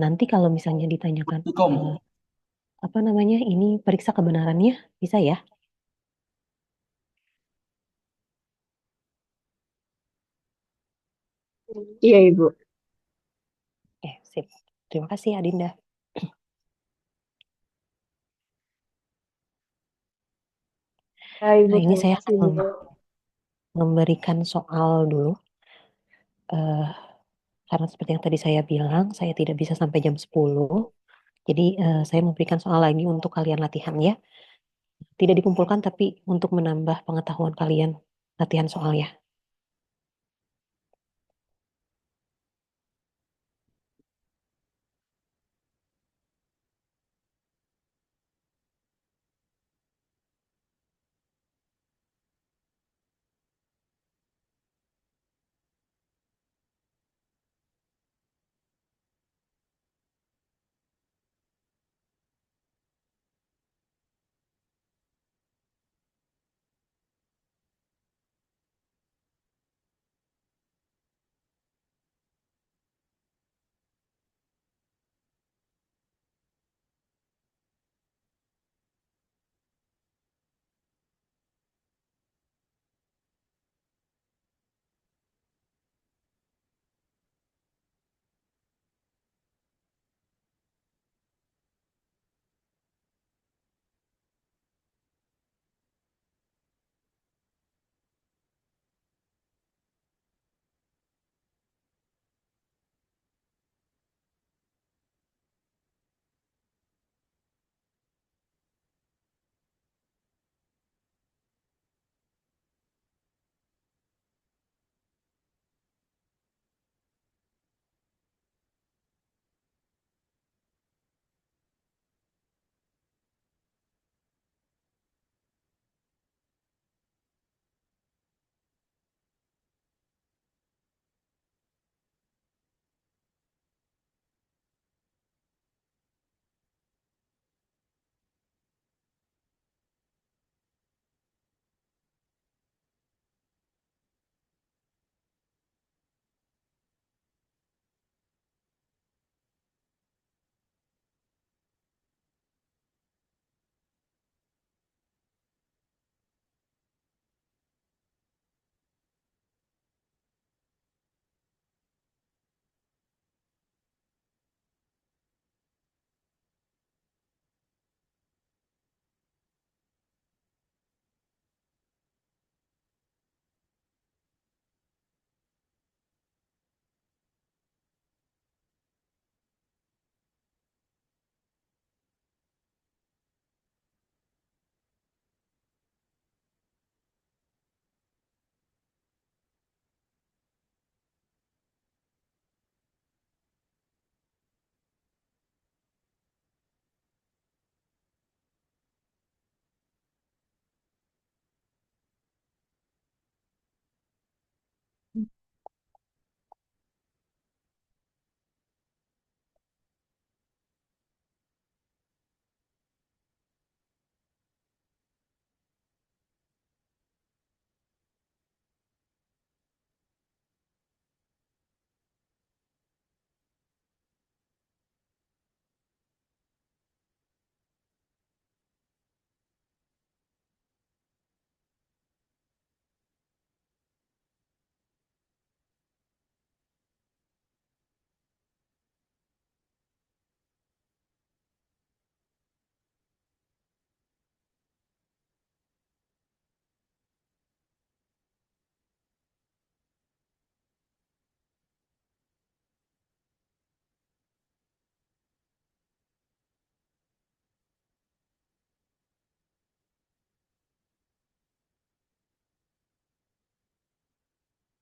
Nanti kalau misalnya ditanyakan apa namanya ini periksa kebenarannya, bisa ya? Iya, Ibu. Sip. Terima kasih, Adinda. Ibu, Nah, ini terima saya kasih, akan Bu. memberikan soal dulu. eh karena seperti yang tadi saya bilang, saya tidak bisa sampai jam 10. Jadi, saya memberikan soal lagi untuk kalian latihan ya. Tidak dikumpulkan, tapi untuk menambah pengetahuan kalian latihan soal ya.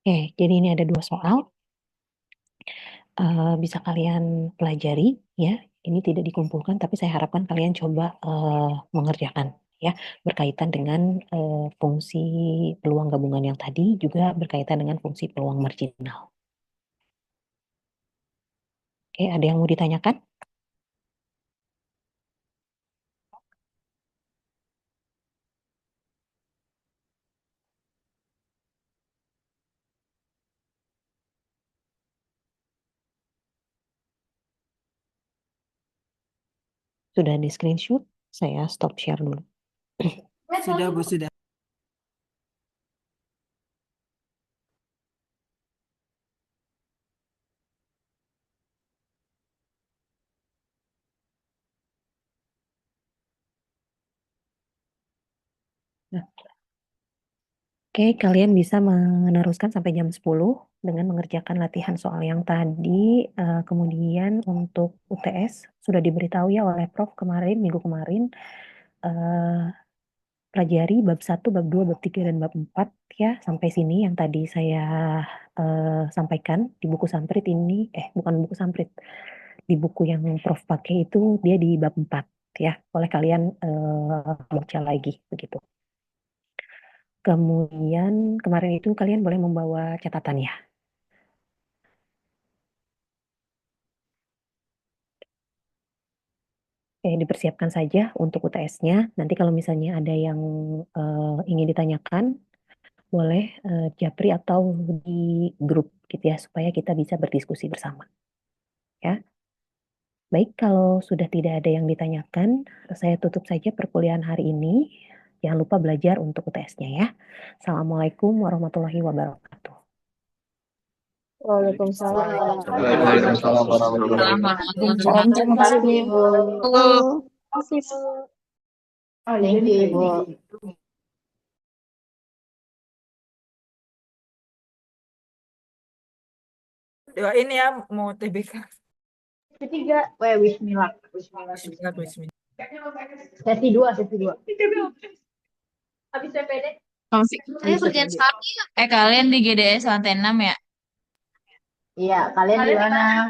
Oke, jadi ini ada 2 soal. Bisa kalian pelajari ya. Ini tidak dikumpulkan, tapi saya harapkan kalian coba mengerjakan ya, berkaitan dengan fungsi peluang gabungan yang tadi, juga berkaitan dengan fungsi peluang marginal. Oke, ada yang mau ditanyakan? Sudah di screenshot? Saya stop share dulu. Sudah, Bu, sudah. Nah, oke, kalian bisa meneruskan sampai jam 10 dengan mengerjakan latihan soal yang tadi. Kemudian untuk UTS sudah diberitahu ya oleh Prof kemarin, minggu kemarin. Pelajari bab 1, bab 2, bab 3, dan bab 4 ya. Sampai sini yang tadi saya sampaikan di buku Samprit ini, bukan buku Samprit, di buku yang Prof pakai itu dia di bab 4 ya. Boleh kalian baca lagi begitu. Kemudian kemarin itu kalian boleh membawa catatan ya. Dipersiapkan saja untuk UTS-nya. Nanti kalau misalnya ada yang ingin ditanyakan, boleh japri atau di grup gitu ya, supaya kita bisa berdiskusi bersama. Ya, baik, kalau sudah tidak ada yang ditanyakan, saya tutup saja perkuliahan hari ini. Jangan lupa belajar untuk UTS-nya ya. Assalamualaikum warahmatullahi wabarakatuh. Waalaikumsalam warahmatullahi Waalaikumsalam wabarakatuh. warahmatullahi Assalamualaikum wabarakatuh. Terima kasih, Bu. warahmatullahi Terima kasih, Bu. Thank you, Ibu. Doain ya, mau TBK. Ketiga, Wismillah. Wismillah. Bismillah, bismillah. Sesi 2, sesi 2. Habis CPD? Saya kerjaan sekarang ya. Kalian di GDS lantai 6 ya? Iya, kalian di mana?